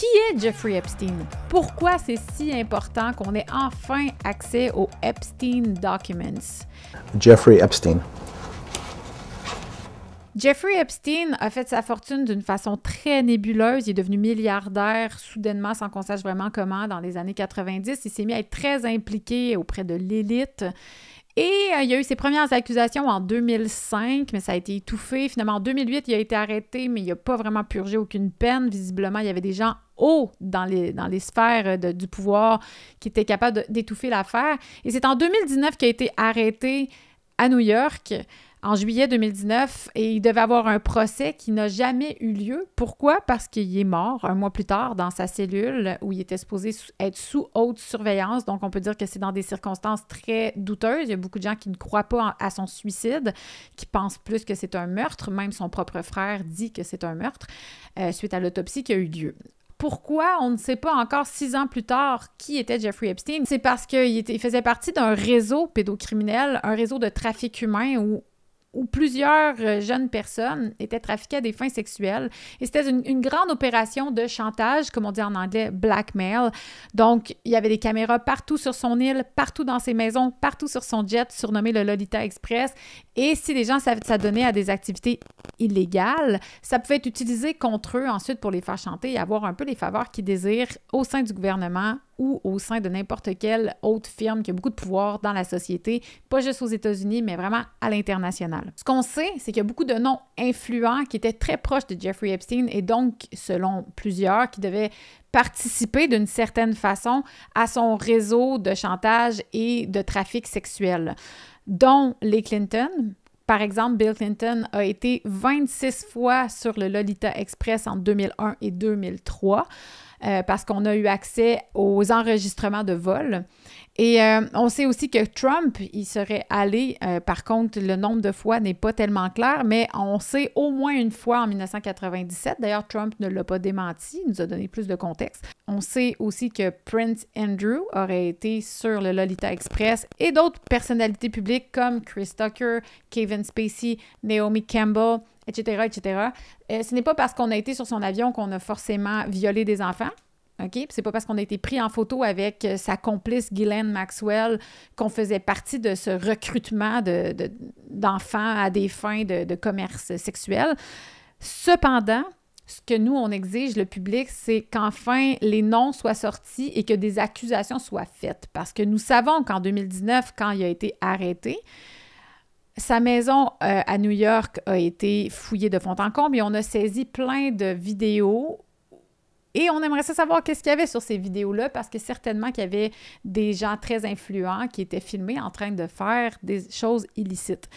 Qui est Jeffrey Epstein? Pourquoi c'est si important qu'on ait enfin accès aux Epstein Documents? Jeffrey Epstein. Jeffrey Epstein a fait sa fortune d'une façon très nébuleuse. Il est devenu milliardaire soudainement, sans qu'on sache vraiment comment, dans les années 90. Il s'est mis à être très impliqué auprès de l'élite. Et il y a eu ses premières accusations en 2005, mais ça a été étouffé. Finalement, en 2008, il a été arrêté, mais il n'a pas vraiment purgé aucune peine. Visiblement, il y avait des gens hauts dans les sphères du pouvoir qui étaient capables d'étouffer l'affaire. Et c'est en 2019 qu'il a été arrêté à New York, en juillet 2019, et il devait avoir un procès qui n'a jamais eu lieu. Pourquoi? Parce qu'il est mort un mois plus tard dans sa cellule où il était supposé être sous haute surveillance. Donc, on peut dire que c'est dans des circonstances très douteuses. Il y a beaucoup de gens qui ne croient pas à son suicide, qui pensent plus que c'est un meurtre. Même son propre frère dit que c'est un meurtre suite à l'autopsie qui a eu lieu. Pourquoi on ne sait pas encore 6 ans plus tard qui était Jeffrey Epstein? C'est parce qu'il faisait partie d'un réseau pédocriminel, un réseau de trafic humain où plusieurs jeunes personnes étaient trafiquées à des fins sexuelles. Et c'était une grande opération de chantage, comme on dit en anglais, blackmail. Donc, il y avait des caméras partout sur son île, partout dans ses maisons, partout sur son jet, surnommé le Lolita Express. Et si les gens s'adonnaient à des activités illégales, ça pouvait être utilisé contre eux ensuite pour les faire chanter et avoir un peu les faveurs qu'ils désirent au sein du gouvernement ou au sein de n'importe quelle autre firme qui a beaucoup de pouvoir dans la société, pas juste aux États-Unis, mais vraiment à l'international. Ce qu'on sait, c'est qu'il y a beaucoup de noms influents qui étaient très proches de Jeffrey Epstein et donc, selon plusieurs, qui devaient participer d'une certaine façon à son réseau de chantage et de trafic sexuel, dont les Clinton. Par exemple, Bill Clinton a été 26 fois sur le Lolita Express en 2001 et 2003. Parce qu'on a eu accès aux enregistrements de vol. Et on sait aussi que Trump, il serait allé, par contre, le nombre de fois n'est pas tellement clair, mais on sait au moins une fois en 1997. D'ailleurs, Trump ne l'a pas démenti, il nous a donné plus de contexte. On sait aussi que Prince Andrew aurait été sur le Lolita Express et d'autres personnalités publiques comme Chris Tucker, Kevin Spacey, Naomi Campbell, etc., etc. Ce n'est pas parce qu'on a été sur son avion qu'on a forcément violé des enfants. OK? C'est pas parce qu'on a été pris en photo avec sa complice Ghislaine Maxwell qu'on faisait partie de ce recrutement d'enfants à des fins de commerce sexuel. Cependant, ce que nous, on exige, le public, c'est qu'enfin les noms soient sortis et que des accusations soient faites. Parce que nous savons qu'en 2019, quand il a été arrêté, sa maison à New York a été fouillée de fond en comble et on a saisi plein de vidéos. Et on aimerait savoir qu'est-ce qu'il y avait sur ces vidéos-là, parce que certainement qu'il y avait des gens très influents qui étaient filmés en train de faire des choses illicites.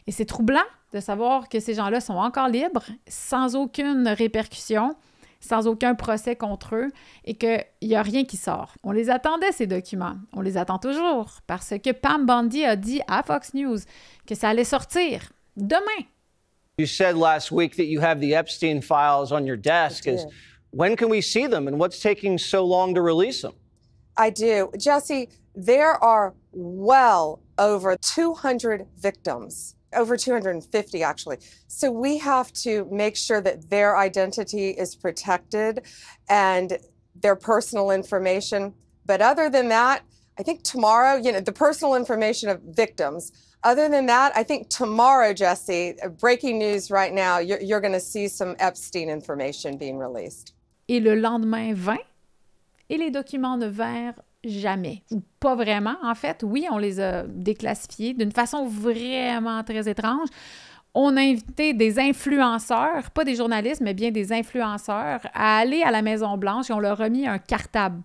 Et c'est troublant de savoir que ces gens-là sont encore libres, sans aucune répercussion, sans aucun procès contre eux, et qu'il n'y a rien qui sort. On les attendait, ces documents. On les attend toujours, parce que Pam Bondi a dit à Fox News que ça allait sortir demain. You said last week that you have the Epstein files on your desk. When can we see them, and what's taking so long to release them? I do. Jesse, there are well over 200 victims, over 250 actually. So we have to make sure that their identity is protected and their personal information. But other than that, I think tomorrow, the personal information of victims. Other than that, I think tomorrow, Jesse, breaking news right now, you're going to see some Epstein information being released. Et le lendemain vint, et les documents ne vinrent jamais. Ou pas vraiment, en fait. Oui, on les a déclassifiés d'une façon vraiment très étrange. On a invité des influenceurs, pas des journalistes, mais bien des influenceurs, à aller à la Maison-Blanche et on leur a mis un cartable.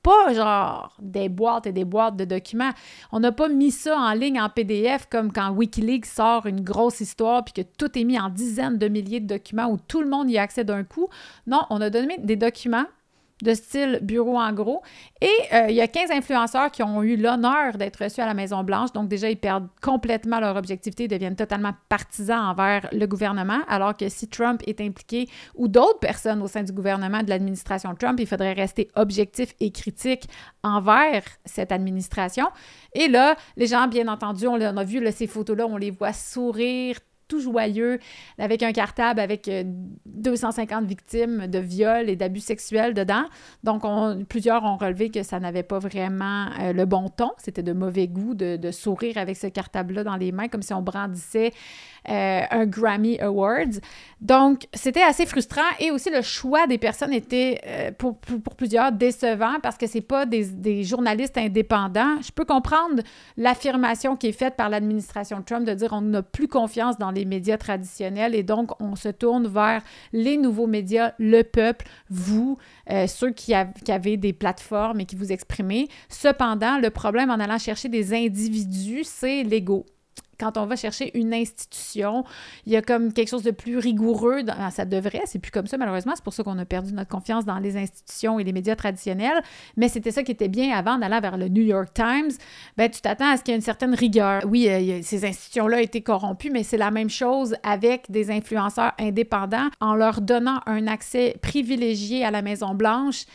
Pas genre des boîtes et des boîtes de documents. On n'a pas mis ça en ligne en PDF comme quand Wikileaks sort une grosse histoire puis que tout est mis en dizaines de milliers de documents où tout le monde y a accès d'un coup. Non, on a donné des documents de style bureau en gros. Et il y a 15 influenceurs qui ont eu l'honneur d'être reçus à la Maison-Blanche. Donc déjà, ils perdent complètement leur objectivité, deviennent totalement partisans envers le gouvernement, alors que si Trump est impliqué ou d'autres personnes au sein du gouvernement de l'administration Trump, il faudrait rester objectif et critique envers cette administration. Et là, les gens, bien entendu, on a vu là, ces photos-là, on les voit sourire, tout joyeux, avec un cartable avec 250 victimes de viols et d'abus sexuels dedans. Donc, plusieurs ont relevé que ça n'avait pas vraiment le bon ton. C'était de mauvais goût de sourire avec ce cartable-là dans les mains, comme si on brandissait un Grammy Awards. Donc, c'était assez frustrant et aussi le choix des personnes était pour plusieurs décevant parce que c'est pas des journalistes indépendants. Je peux comprendre l'affirmation qui est faite par l'administration Trump de dire on n'a plus confiance dans les médias traditionnels et donc on se tourne vers les nouveaux médias, le peuple, vous, ceux qui avaient des plateformes et qui vous exprimez. Cependant, le problème en allant chercher des individus, c'est l'ego. Quand on va chercher une institution, il y a comme quelque chose de plus rigoureux. Ça devrait, c'est plus comme ça malheureusement. C'est pour ça qu'on a perdu notre confiance dans les institutions et les médias traditionnels. Mais c'était ça qui était bien avant en allant vers le New York Times. Ben, tu t'attends à ce qu'il y ait une certaine rigueur. Oui, ces institutions-là ont été corrompues, mais c'est la même chose avec des influenceurs indépendants en leur donnant un accès privilégié à la Maison-Blanche.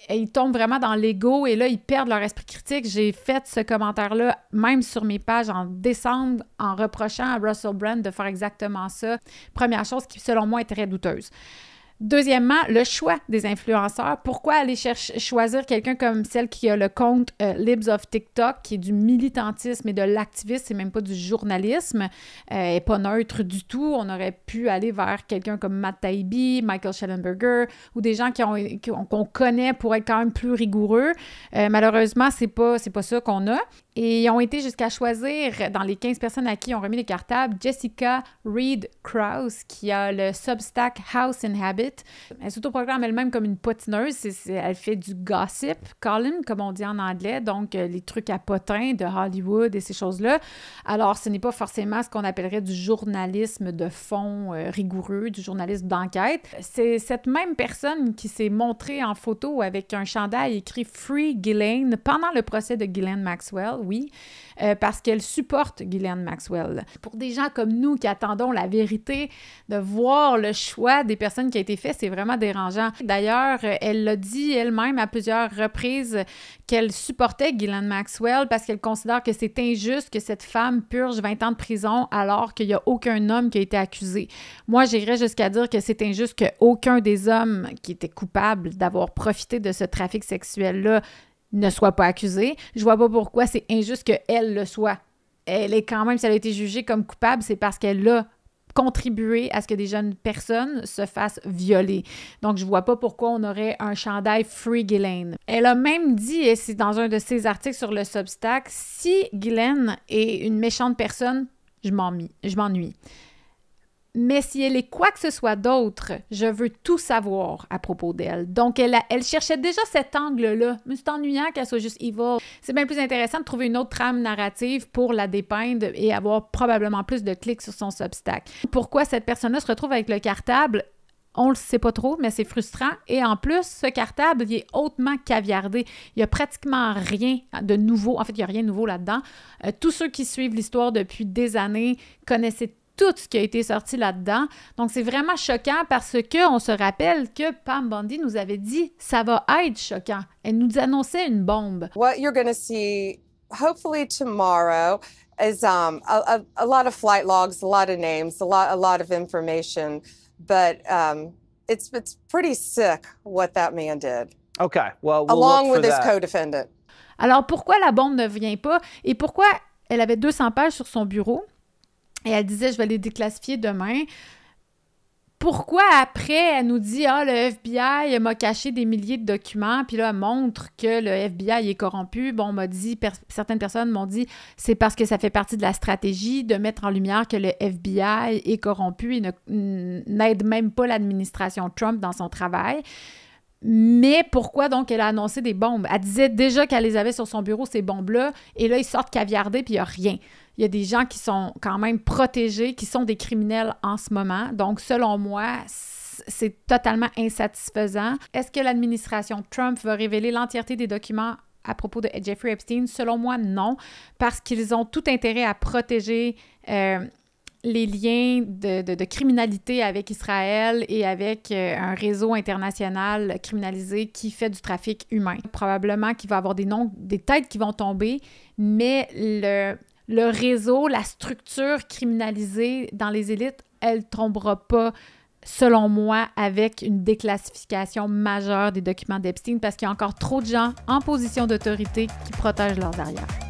Et ils tombent vraiment dans l'ego et là, ils perdent leur esprit critique. J'ai fait ce commentaire-là, même sur mes pages en décembre, en reprochant à Russell Brand de faire exactement ça. Première chose qui, selon moi, est très douteuse. Deuxièmement, le choix des influenceurs. Pourquoi aller choisir quelqu'un comme celle qui a le compte Libs of TikTok, qui est du militantisme et de l'activisme, c'est même pas du journalisme, elle n'est pas neutre du tout. On aurait pu aller vers quelqu'un comme Matt Taibbi, Michael Shellenberger, ou des gens qu'on connaît pour être quand même plus rigoureux. Malheureusement, c'est pas ça qu'on a. Et ils ont été jusqu'à choisir, dans les 15 personnes à qui on remis les cartables, Jessica Reed Krause, qui a le Substack House and Habit. Elle s'autoproclame elle-même comme une potineuse. Elle fait du gossip column, comme on dit en anglais, donc les trucs à potins de Hollywood et ces choses-là. Alors, ce n'est pas forcément ce qu'on appellerait du journalisme de fond rigoureux, du journalisme d'enquête. C'est cette même personne qui s'est montrée en photo avec un chandail écrit « Free Ghislaine » pendant le procès de Ghislaine Maxwell. Oui, parce qu'elle supporte Ghislaine Maxwell. Pour des gens comme nous qui attendons la vérité, de voir le choix des personnes qui a été fait, c'est vraiment dérangeant. D'ailleurs, elle l'a dit elle-même à plusieurs reprises qu'elle supportait Ghislaine Maxwell parce qu'elle considère que c'est injuste que cette femme purge 20 ans de prison alors qu'il n'y a aucun homme qui a été accusé. Moi, j'irais jusqu'à dire que c'est injuste qu'aucun des hommes qui étaient coupables d'avoir profité de ce trafic sexuel-là ne soit pas accusée. Je vois pas pourquoi c'est injuste qu'elle le soit. Elle est quand même, si elle a été jugée comme coupable, c'est parce qu'elle a contribué à ce que des jeunes personnes se fassent violer. Donc, je vois pas pourquoi on aurait un chandail Free Ghislaine. Elle a même dit, et c'est dans un de ses articles sur le Substack, si Ghislaine est une méchante personne, je m'ennuie. Mais si elle est quoi que ce soit d'autre, je veux tout savoir à propos d'elle. Donc, elle cherchait déjà cet angle-là. Mais c'est ennuyant qu'elle soit juste evil. C'est bien plus intéressant de trouver une autre trame narrative pour la dépeindre et avoir probablement plus de clics sur son Substack. Pourquoi cette personne-là se retrouve avec le cartable? On le sait pas trop, mais c'est frustrant. Et en plus, ce cartable, il est hautement caviardé. Il n'y a pratiquement rien de nouveau. En fait, il n'y a rien de nouveau là-dedans. Tous ceux qui suivent l'histoire depuis des années connaissaient tout ce qui a été sorti là-dedans. Donc, c'est vraiment choquant parce qu'on se rappelle que Pam Bondi nous avait dit « ça va être choquant ». Elle nous annonçait une bombe. What you're going to see, hopefully tomorrow, is a lot of flight logs, a lot of names, a lot of information, but it's pretty sick what that man did. Okay, well, along with his co-defendant. Alors, pourquoi la bombe ne vient pas et pourquoi elle avait 200 pages sur son bureau? Et elle disait, je vais les déclassifier demain. Pourquoi après, elle nous dit, le FBI m'a caché des milliers de documents, puis là, elle montre que le FBI est corrompu. Bon, on m'a dit, certaines personnes m'ont dit, c'est parce que ça fait partie de la stratégie de mettre en lumière que le FBI est corrompu et n'aide même pas l'administration Trump dans son travail. Mais pourquoi donc elle a annoncé des bombes? Elle disait déjà qu'elle les avait sur son bureau, ces bombes-là, et là, ils sortent caviardés, puis il n'y a rien. Il y a des gens qui sont quand même protégés, qui sont des criminels en ce moment. Donc, selon moi, c'est totalement insatisfaisant. Est-ce que l'administration Trump va révéler l'entièreté des documents à propos de Jeffrey Epstein? Selon moi, non, parce qu'ils ont tout intérêt à protéger les liens de criminalité avec Israël et avec un réseau international criminalisé qui fait du trafic humain. Probablement qu'il va y avoir des têtes qui vont tomber, mais le réseau, la structure criminalisée dans les élites, elle ne tombera pas, selon moi, avec une déclassification majeure des documents d'Epstein parce qu'il y a encore trop de gens en position d'autorité qui protègent leurs arrières.